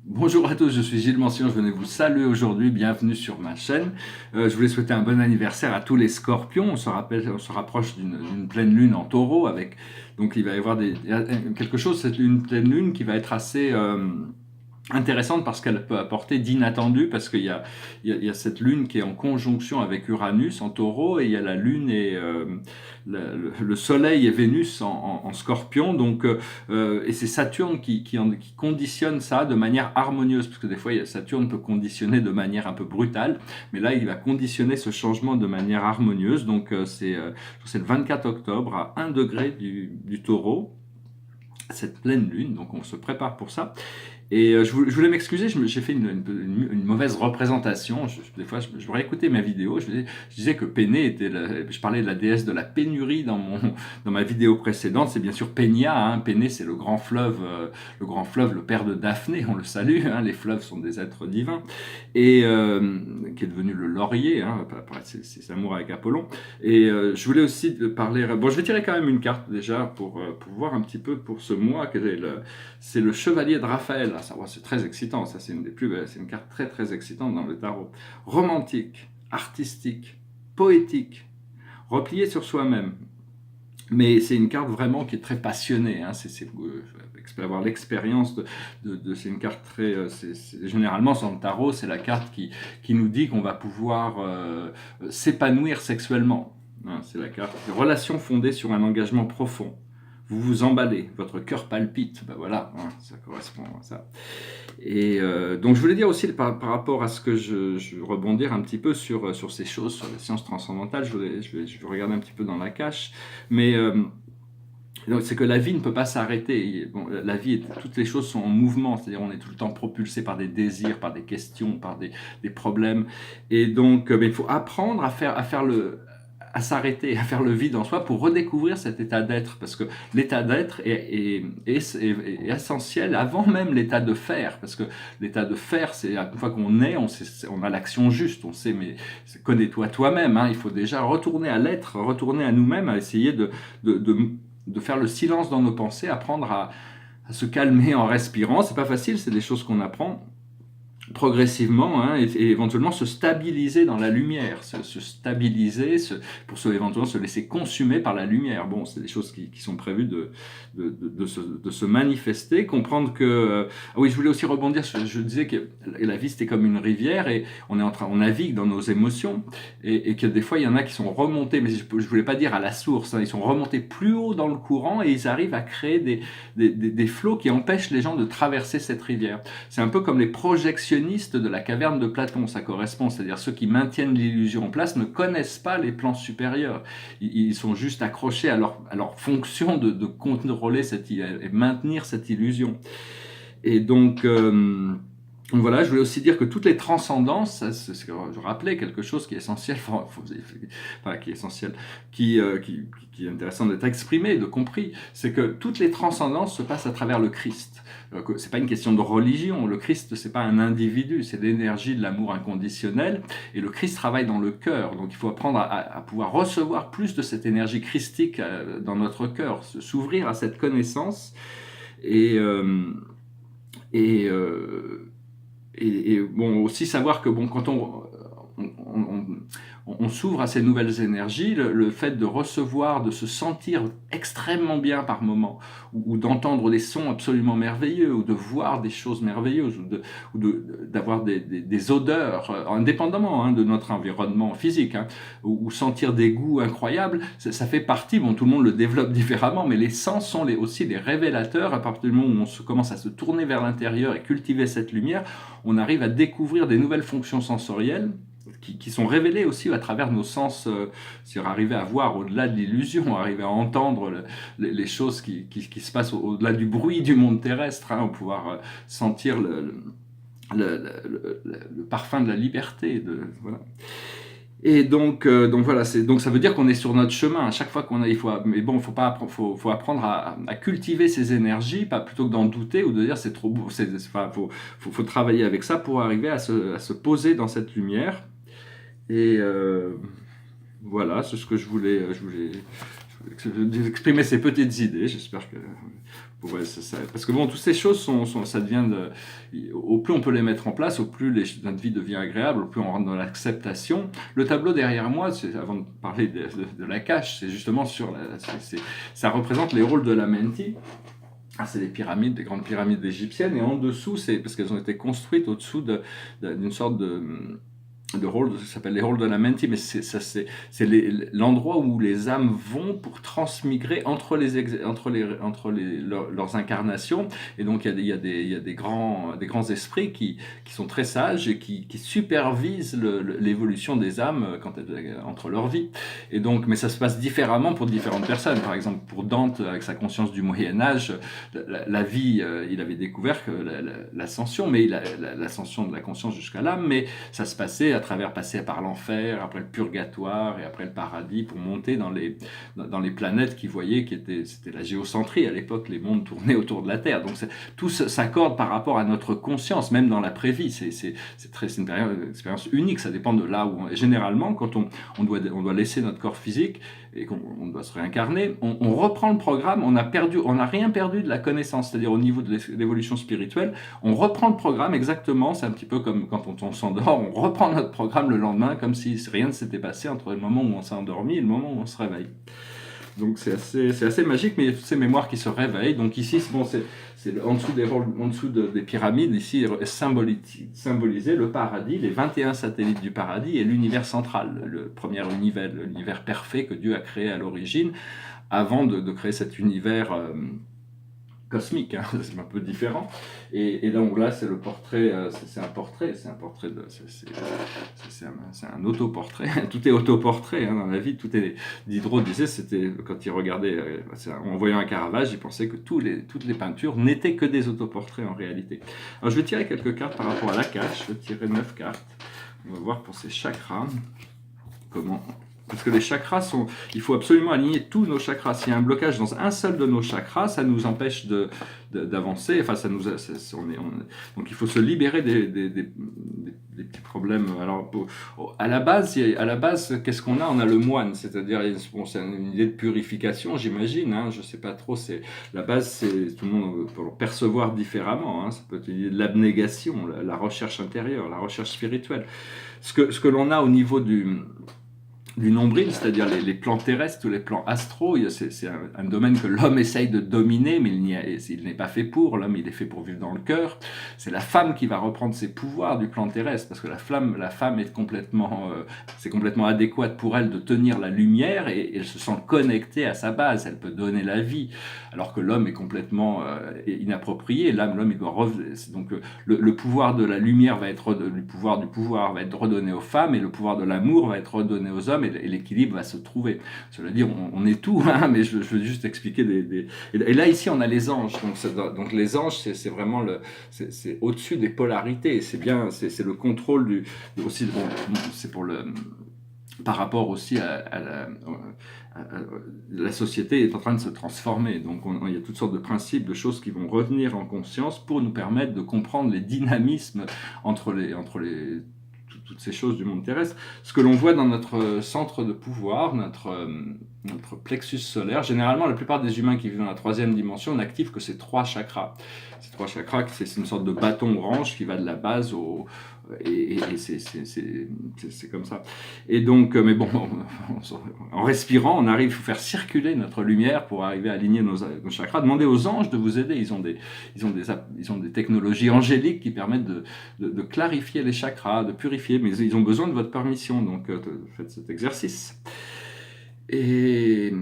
Bonjour à tous, je suis Gilles Mention, je venais vous saluer aujourd'hui, bienvenue sur ma chaîne. Je voulais souhaiter un bon anniversaire à tous les scorpions. On se rapproche d'une pleine lune en taureau, donc il va y avoir quelque chose, c'est une pleine lune qui va être assez intéressante parce qu'elle peut apporter d'inattendu, parce qu'il y a cette lune qui est en conjonction avec Uranus en taureau, et il y a la lune et le soleil et Vénus en scorpion, et c'est Saturne qui conditionne ça de manière harmonieuse, parce que des fois Saturne peut conditionner de manière un peu brutale, mais là il va conditionner ce changement de manière harmonieuse. C'est le 24 octobre à 1 degré du taureau, cette pleine lune, donc on se prépare pour ça. Et je voulais m'excuser, j'ai fait une mauvaise représentation. Des fois, je réécoutais ma vidéo, je disais que Pénée était, je parlais de la déesse de la pénurie dans ma vidéo précédente. C'est bien sûr Pénia, hein. Pénée, c'est le grand fleuve, le père de Daphné, on le salue, hein. Les fleuves sont des êtres divins, et qui est devenu le laurier, hein, après ses amours avec Apollon. Et je voulais aussi parler, bon, je vais tirer quand même une carte déjà pour voir un petit peu pour ce mois, c'est le chevalier de Raphaël. C'est très excitant, ça c'est c'est une carte très très excitante dans le tarot. Romantique, artistique, poétique, replié sur soi-même. Mais c'est une carte vraiment qui est très passionnée, hein. Avoir l'expérience c'est une carte très... généralement, dans le tarot, c'est la carte qui nous dit qu'on va pouvoir s'épanouir sexuellement, hein. C'est la carte « Relation fondée sur un engagement profond ». Vous vous emballez, votre cœur palpite, ben voilà, hein, ça correspond à ça. Et donc je voulais dire aussi par rapport à ce que je rebondir un petit peu sur ces choses, sur les sciences transcendantales, je vais regarder un petit peu dans la cache, mais c'est que la vie ne peut pas s'arrêter. Bon, la vie, toutes les choses sont en mouvement, c'est-à-dire on est tout le temps propulsé par des désirs, par des questions, par des problèmes, et donc il faut apprendre à s'arrêter, à faire le vide en soi pour redécouvrir cet état d'être, parce que l'état d'être est essentiel avant même l'état de faire, parce que l'état de faire, c'est une fois qu'on est, on a l'action juste, on sait, mais connais-toi toi-même, hein. Il faut déjà retourner à l'être, retourner à nous-mêmes, à essayer de faire le silence dans nos pensées, apprendre à se calmer en respirant. C'est pas facile, c'est des choses qu'on apprend progressivement, hein, et éventuellement se stabiliser dans la lumière, se stabiliser, éventuellement se laisser consumer par la lumière. Bon, c'est des choses qui sont prévues de se manifester, comprendre que... Ah oui, je voulais aussi rebondir, je disais que la vie c'était comme une rivière, et on navigue dans nos émotions, et que des fois il y en a qui sont remontés, mais je voulais pas dire à la source, hein, ils sont remontés plus haut dans le courant, et ils arrivent à créer des flots qui empêchent les gens de traverser cette rivière. C'est un peu comme les projectionnistes de la caverne de Platon, ça correspond, c'est-à-dire ceux qui maintiennent l'illusion en place ne connaissent pas les plans supérieurs, ils sont juste accrochés à leur fonction de contrôler et maintenir cette illusion. Et donc voilà, je voulais aussi dire que toutes les transcendances, je rappelais quelque chose qui est essentiel, qui est essentiel, qui est intéressant d'être exprimé, de compris, c'est que toutes les transcendances se passent à travers le Christ. C'est pas une question de religion, le Christ c'est pas un individu, c'est l'énergie de l'amour inconditionnel, et le Christ travaille dans le cœur, donc il faut apprendre à pouvoir recevoir plus de cette énergie christique dans notre cœur, s'ouvrir à cette connaissance, et et, euh, et bon, aussi savoir que bon, quand on s'ouvre à ces nouvelles énergies, le fait de recevoir, de se sentir extrêmement bien par moment, ou d'entendre des sons absolument merveilleux, ou de voir des choses merveilleuses, ou d'avoir des odeurs, indépendamment, hein, de notre environnement physique, hein, ou sentir des goûts incroyables, ça fait partie, bon, tout le monde le développe différemment, mais les sens sont aussi les révélateurs. À partir du moment où commence à se tourner vers l'intérieur et cultiver cette lumière, on arrive à découvrir des nouvelles fonctions sensorielles qui sont révélées aussi à travers nos sens, c'est-à-dire arriver à voir au-delà de l'illusion, arriver à entendre les choses qui se passent au-delà du bruit du monde terrestre, hein, pouvoir sentir le parfum de la liberté, voilà. Et donc voilà, donc ça veut dire qu'on est sur notre chemin. À chaque fois mais bon, faut apprendre à cultiver ces énergies, pas plutôt que d'en douter ou de dire c'est trop beau. Faut travailler avec ça pour arriver à se poser dans cette lumière. Et voilà, c'est ce que je voulais d'exprimer ses petites idées. J'espère que parce que bon, toutes ces choses ça devient au plus on peut les mettre en place, au plus notre vie devient agréable, au plus on rentre dans l'acceptation. Le tableau derrière moi, avant de parler de la cache, c'est justement ça représente les rôles de la menti. C'est les pyramides, des grandes pyramides égyptiennes, et en dessous, c'est parce qu'elles ont été construites au-dessous d'une sorte de rôle, ça s'appelle les rôles de la menti, mais c'est l'endroit où les âmes vont pour transmigrer entre leurs incarnations. Et donc il y a des grands esprits qui sont très sages et qui supervisent l'évolution des âmes entre leurs vies. Et donc, mais ça se passe différemment pour différentes personnes. Par exemple, pour Dante, avec sa conscience du Moyen-Âge, la vie, il avait découvert que l'ascension, mais l'ascension de la conscience jusqu'à l'âme, mais ça se passait passer par l'enfer, après le purgatoire et après le paradis, pour monter dans les planètes qu'il voyait, c'était la géocentrie à l'époque, les mondes tournaient autour de la Terre. Donc tout s'accorde par rapport à notre conscience, même dans l'après-vie. C'est une expérience unique, ça dépend de là où généralement, quand on doit laisser notre corps physique et qu'on doit se réincarner, on reprend le programme, on n'a rien perdu de la connaissance, c'est-à-dire au niveau de l'évolution spirituelle, on reprend le programme exactement, c'est un petit peu comme quand on s'endort, on reprend notre programme le lendemain, comme si rien ne s'était passé entre le moment où on s'est endormi et le moment où on se réveille. Donc c'est assez magique, mais il y a toutes ces mémoires qui se réveillent. Donc ici, c'est en dessous des pyramides, ici symbolisé le paradis, les 21 satellites du paradis et l'univers central, le premier univers, l'univers parfait que Dieu a créé à l'origine, avant de créer cet univers cosmique, hein, c'est un peu différent. Et donc là, c'est le portrait, c'est un autoportrait. Tout est autoportrait hein, dans la vie. Diderot disait, c'était quand il regardait, en voyant un Caravage, il pensait que toutes les peintures n'étaient que des autoportraits en réalité. Alors je vais tirer quelques cartes par rapport à la cache. Je vais tirer 9 cartes. On va voir pour ces chakras comment. Parce que les chakras il faut absolument aligner tous nos chakras. S'il y a un blocage dans un seul de nos chakras, ça nous empêche d'avancer. Enfin, donc il faut se libérer des petits problèmes. Alors, à la base, qu'est-ce qu'on a ? On a le moine, c'est-à-dire, c'est une idée de purification, j'imagine. Hein, je ne sais pas trop. La base, c'est tout le monde peut le percevoir différemment. Hein, ça peut être l'idée de l'abnégation, la recherche intérieure, la recherche spirituelle. Ce que l'on a au niveau du nombril, c'est-à-dire les plans terrestres ou les plans astraux, c'est un domaine que l'homme essaye de dominer, mais il n'est pas fait pour. L'homme, il est fait pour vivre dans le cœur. C'est la femme qui va reprendre ses pouvoirs du plan terrestre, parce que la femme est c'est complètement adéquate pour elle de tenir la lumière, et elle se sent connectée à sa base. Elle peut donner la vie, alors que l'homme est complètement inapproprié. L'homme, il doit donc le pouvoir de la lumière le pouvoir du pouvoir va être redonné aux femmes, et le pouvoir de l'amour va être redonné aux hommes, et l'équilibre va se trouver. Cela dit, on est tout, hein, mais je veux juste expliquer et là, ici, on a les anges. Donc les anges, c'est vraiment c'est au-dessus des polarités. C'est le contrôle aussi, bon, c'est par rapport aussi la société est en train de se transformer, donc il y a toutes sortes de principes, de choses qui vont revenir en conscience pour nous permettre de comprendre les dynamismes entre toutes ces choses du monde terrestre. Ce que l'on voit dans notre centre de pouvoir, notre plexus solaire, généralement la plupart des humains qui vivent dans la 3e dimension n'activent que ces 3 chakras. Ces 3 chakras, c'est une sorte de bâton orange qui va de la base et c'est comme ça. Et donc, mais bon, en respirant, on arrive à faire circuler notre lumière pour arriver à aligner nos chakras. Demandez aux anges de vous aider. Ils ont des technologies angéliques qui permettent de clarifier les chakras, de purifier, mais ils ont besoin de votre permission. Donc, faites cet exercice. Et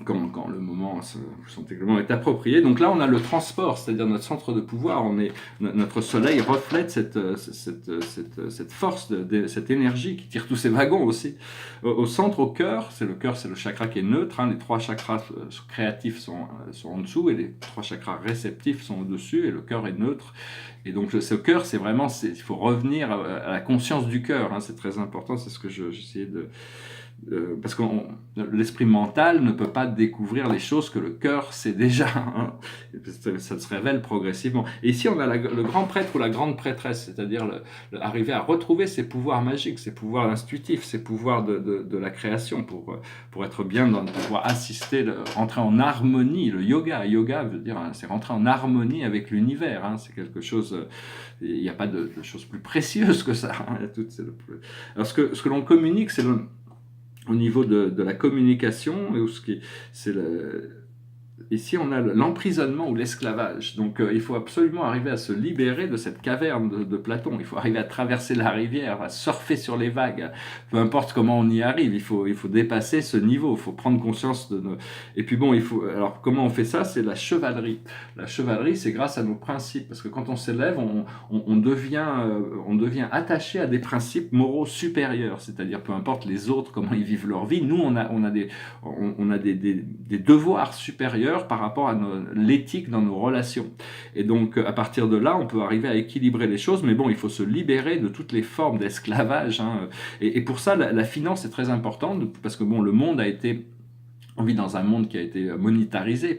quand le moment, vous sentez que le moment est approprié. Donc là, on a le transport, c'est-à-dire notre centre de pouvoir. Notre soleil reflète cette force, cette énergie qui tire tous ces wagons aussi. Au centre, au cœur, c'est le chakra qui est neutre. Hein, les 3 chakras créatifs sont en dessous et les 3 chakras réceptifs sont au-dessus, et le cœur est neutre. Et donc ce cœur, c'est vraiment, il faut revenir à la conscience du cœur. Hein, c'est très important, c'est ce que j'essayais parce que l'esprit mental ne peut pas découvrir les choses que le cœur sait déjà, hein. Ça se révèle progressivement. Et ici, on a le grand prêtre ou la grande prêtresse, c'est-à-dire arriver à retrouver ses pouvoirs magiques, ses pouvoirs intuitifs, ses pouvoirs de la création, pour être bien, pour pouvoir assister, rentrer en harmonie. Le yoga veut dire, hein, c'est rentrer en harmonie avec l'univers, hein. C'est quelque chose, il n'y a pas de chose plus précieuse que ça, hein. Alors ce que l'on communique, c'est au niveau de la communication, ici, on a l'emprisonnement ou l'esclavage. Donc, il faut absolument arriver à se libérer de cette caverne de Platon. Il faut arriver à traverser la rivière, à surfer sur les vagues. Peu importe comment on y arrive, il faut dépasser ce niveau. Il faut prendre conscience de nos... Et puis bon, alors, comment on fait ça? C'est la chevalerie. La chevalerie, c'est grâce à nos principes. Parce que quand on s'élève, on devient attaché à des principes moraux supérieurs. C'est-à-dire, peu importe les autres, comment ils vivent leur vie. Nous, on a des devoirs supérieurs par rapport à l'éthique dans nos relations. Et donc, à partir de là, on peut arriver à équilibrer les choses, mais bon, il faut se libérer de toutes les formes d'esclavage, hein. Et pour ça, la finance est très importante, parce que bon, le monde a été... On vit dans un monde qui a été monétarisé,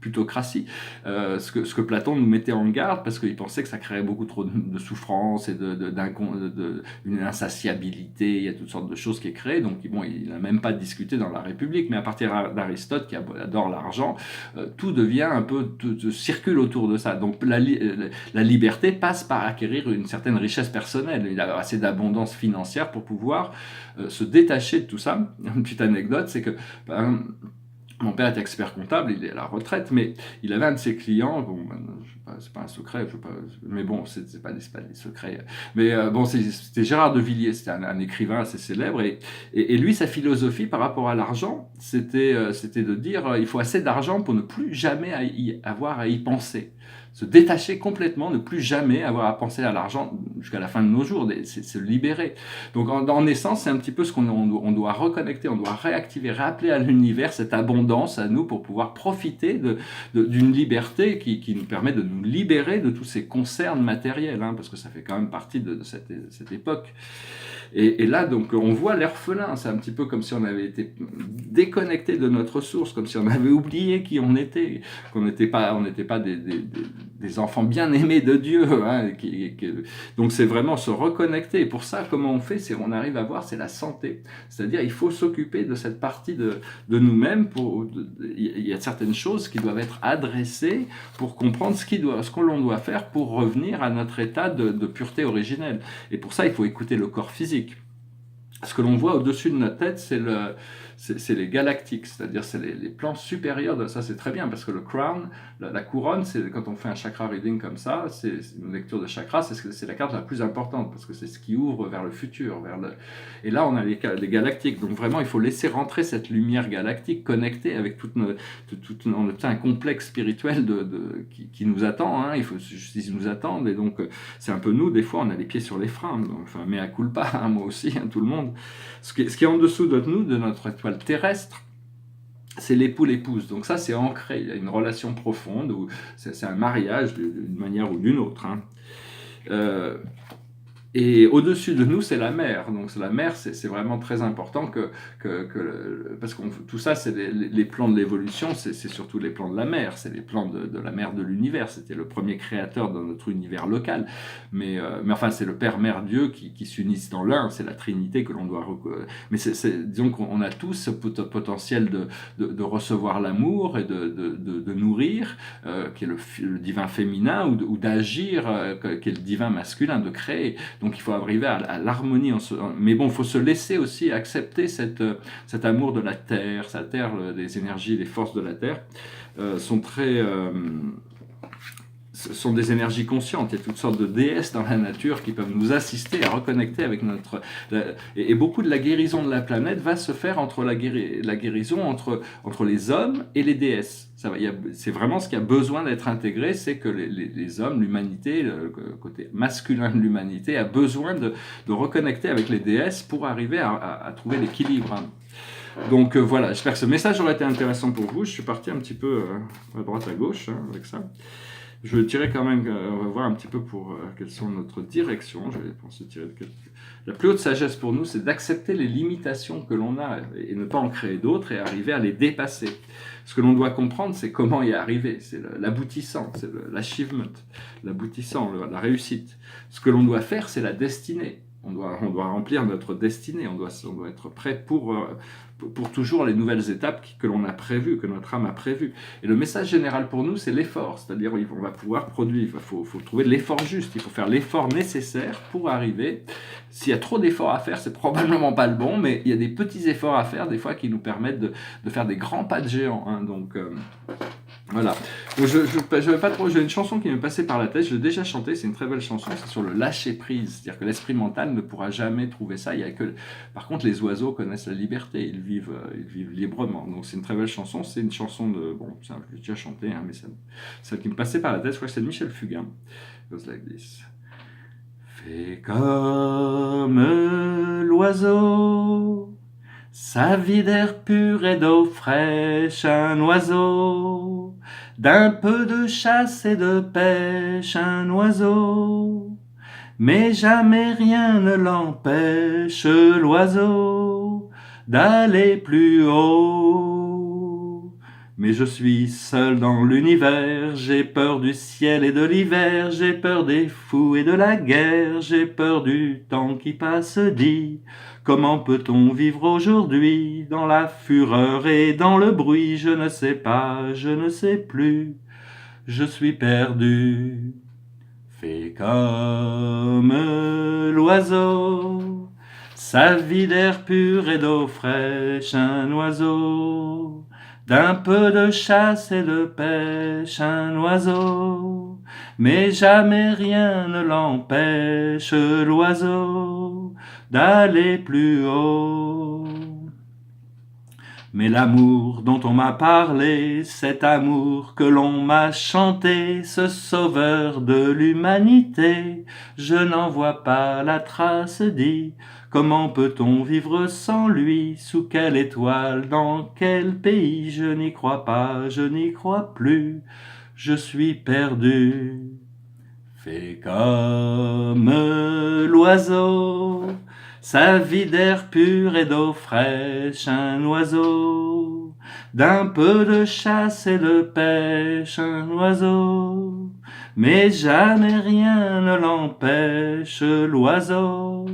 plutocratie, ce que Platon nous mettait en garde, parce qu'il pensait que ça créait beaucoup trop de souffrance et d'une insatiabilité. Il y a toutes sortes de choses qui est créées, donc bon, il n'a même pas discuté dans la République, mais à partir d'Aristote, qui adore l'argent, tout devient un peu, tout circule autour de ça. Donc la liberté passe par acquérir une certaine richesse personnelle. Il a assez d'abondance financière pour pouvoir se détacher de tout ça. Une petite anecdote, c'est que mon père est expert comptable, il est à la retraite, mais il avait un de ses clients, bon, c'est pas un secret, mais bon, c'est pas des secrets, mais bon, c'était Gérard de Villiers, c'était un écrivain assez célèbre, et lui, sa philosophie par rapport à l'argent, c'était de dire, il faut assez d'argent pour ne plus jamais avoir à y penser. Se détacher complètement, ne plus jamais avoir à penser à l'argent jusqu'à la fin de nos jours, c'est se libérer. Donc en essence, c'est un petit peu ce qu'on doit reconnecter, on doit réactiver, rappeler à l'univers cette abondance à nous pour pouvoir profiter d'une liberté qui nous permet de nous libérer de tous ces concerns matériels, hein, parce que ça fait quand même partie de cette époque. Et là, donc, on voit l'orphelin, c'est un petit peu comme si on avait été déconnecté de notre source, comme si on avait oublié qui on était, qu'on n'était pas des enfants bien aimés de Dieu, hein, donc c'est vraiment se reconnecter. Et pour ça, comment on fait? On arrive à voir, c'est la santé. C'est-à-dire, il faut s'occuper de cette partie de nous-mêmes. Il y a certaines choses qui doivent être adressées pour comprendre ce que l'on doit faire pour revenir à notre état de pureté originelle. Et pour ça, il faut écouter le corps physique. Ce que l'on voit au-dessus de notre tête, c'est les galactiques, c'est-à-dire c'est les plans supérieurs de ça. C'est très bien parce que le crown, la couronne, c'est quand on fait un chakra reading comme ça, c'est une lecture de chakra, c'est la carte la plus importante parce que c'est ce qui ouvre vers le futur, et là on a les galactiques. Donc vraiment il faut laisser rentrer cette lumière galactique connectée avec on a un complexe spirituel qui nous attend, hein. Il faut ils nous attendent, et donc c'est un peu nous, des fois on a les pieds sur les freins, donc, enfin mea culpa, hein, moi aussi, hein, tout le monde. Ce qui est en dessous de nous, de notre étoile terrestre, c'est l'époux-l'épouse. Donc ça, c'est ancré. Il y a une relation profonde, où c'est un mariage d'une manière ou d'une autre, hein. Et au-dessus de nous, c'est la mer. Donc la mer, c'est vraiment très important parce que tout ça, c'est les plans de l'évolution, c'est surtout les plans de la mer, c'est les plans de la mer de l'univers. C'était le premier créateur dans notre univers local. Mais enfin, c'est le Père, Mère, Dieu qui s'unissent dans l'un, c'est la Trinité que l'on doit... Mais disons qu'on a tous ce potentiel de recevoir l'amour et de nourrir, qui est le divin féminin, ou d'agir, qui est le divin masculin, de créer. Donc il faut arriver à l'harmonie, mais bon, il faut se laisser aussi accepter cet amour de la terre. La terre, les énergies, les forces de la terre sont des énergies conscientes. Il y a toutes sortes de déesses dans la nature qui peuvent nous assister à reconnecter avec et beaucoup de la guérison de la planète va se faire entre la guérison entre les hommes et les déesses. C'est vraiment ce qui a besoin d'être intégré, c'est que les hommes, l'humanité, le côté masculin de l'humanité a besoin de reconnecter avec les déesses pour arriver à trouver l'équilibre, hein. Donc voilà, j'espère que ce message aura été intéressant pour vous. Je suis parti un petit peu à droite à gauche, hein, avec ça. Je dirais quand même, on va voir un petit peu pour quelles sont notre direction. Je vais penser tirer de quelques... La plus haute sagesse pour nous, c'est d'accepter les limitations que l'on a et ne pas en créer d'autres et arriver à les dépasser. Ce que l'on doit comprendre, c'est comment y arriver. C'est l'aboutissant, c'est l'achievement, l'aboutissant, la réussite. Ce que l'on doit faire, c'est la destinée. On doit remplir notre destinée, on doit être prêt pour toujours les nouvelles étapes que l'on a prévues, que notre âme a prévues. Et le message général pour nous, c'est l'effort, c'est-à-dire on va pouvoir produire, il faut trouver l'effort juste, il faut faire l'effort nécessaire pour arriver. S'il y a trop d'efforts à faire, c'est probablement pas le bon, mais il y a des petits efforts à faire, des fois, qui nous permettent de faire des grands pas de géant. Hein, donc... voilà. Donc je vais pas trop. J'ai une chanson qui m'est passée par la tête. Je l'ai déjà chantée. C'est une très belle chanson. C'est sur le lâcher prise. C'est-à-dire que l'esprit mental ne pourra jamais trouver ça. Il y a que. Par contre, les oiseaux connaissent la liberté. Ils vivent librement. Donc c'est une très belle chanson. C'est une chanson de. Bon, je l'ai déjà chantée, hein, mais c'est celle qui me passait par la tête. Je crois que c'est de Michel Fugain. It goes like this. Fais comme l'oiseau. Sa vie d'air pur et d'eau fraîche, un oiseau, d'un peu de chasse et de pêche, un oiseau, mais jamais rien ne l'empêche, l'oiseau, d'aller plus haut. Mais je suis seul dans l'univers, j'ai peur du ciel et de l'hiver, j'ai peur des fous et de la guerre, j'ai peur du temps qui passe dit. Comment peut-on vivre aujourd'hui dans la fureur et dans le bruit? Je ne sais pas, je ne sais plus, je suis perdu. Fais comme l'oiseau, sa vie d'air pur et d'eau fraîche, un oiseau, d'un peu de chasse et de pêche, un oiseau, mais jamais rien ne l'empêche, l'oiseau, d'aller plus haut. Mais l'amour dont on m'a parlé, cet amour que l'on m'a chanté, ce sauveur de l'humanité, je n'en vois pas la trace dit. Comment peut-on vivre sans lui? Sous quelle étoile? Dans quel pays? Je n'y crois pas, je n'y crois plus, je suis perdu. Fais comme l'oiseau, sa vie d'air pur et d'eau fraîche, un oiseau, d'un peu de chasse et de pêche, un oiseau, mais jamais rien ne l'empêche, l'oiseau,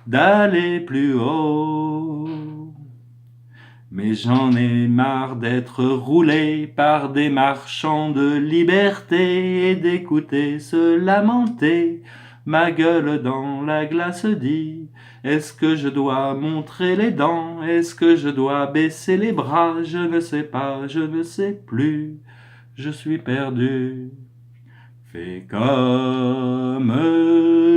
d'aller plus haut. Mais j'en ai marre d'être roulé par des marchands de liberté et d'écouter se lamenter. Ma gueule dans la glace dit, est-ce que je dois montrer les dents? Est-ce que je dois baisser les bras? Je ne sais pas, je ne sais plus, je suis perdu. Fais comme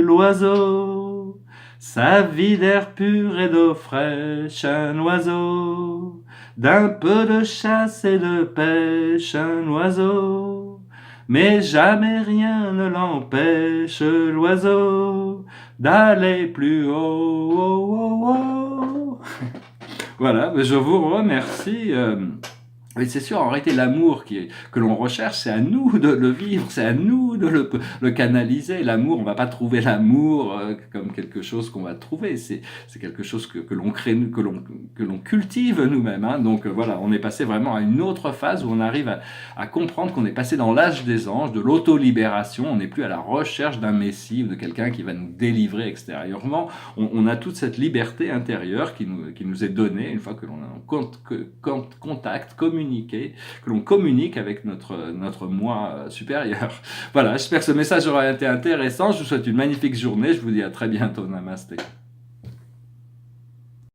l'oiseau, sa vie d'air pur et d'eau fraîche, un oiseau, d'un peu de chasse et de pêche, un oiseau, mais jamais rien ne l'empêche, l'oiseau, d'aller plus haut. Oh, oh, oh. Voilà, je vous remercie. Oui, c'est sûr, en réalité, l'amour que l'on recherche, c'est à nous de le vivre, c'est à nous de le canaliser. L'amour, on va pas trouver l'amour comme quelque chose qu'on va trouver. C'est quelque chose que l'on crée, que l'on cultive nous-mêmes. Hein. Donc voilà, on est passé vraiment à une autre phase où on arrive à comprendre qu'on est passé dans l'âge des anges, de l'autolibération. On n'est plus à la recherche d'un messie ou de quelqu'un qui va nous délivrer extérieurement. On a toute cette liberté intérieure qui nous est donnée une fois que l'on a un contact, communiqué, que l'on communique avec notre moi supérieur. Voilà, j'espère que ce message aura été intéressant. Je vous souhaite une magnifique journée. Je vous dis à très bientôt. Namasté.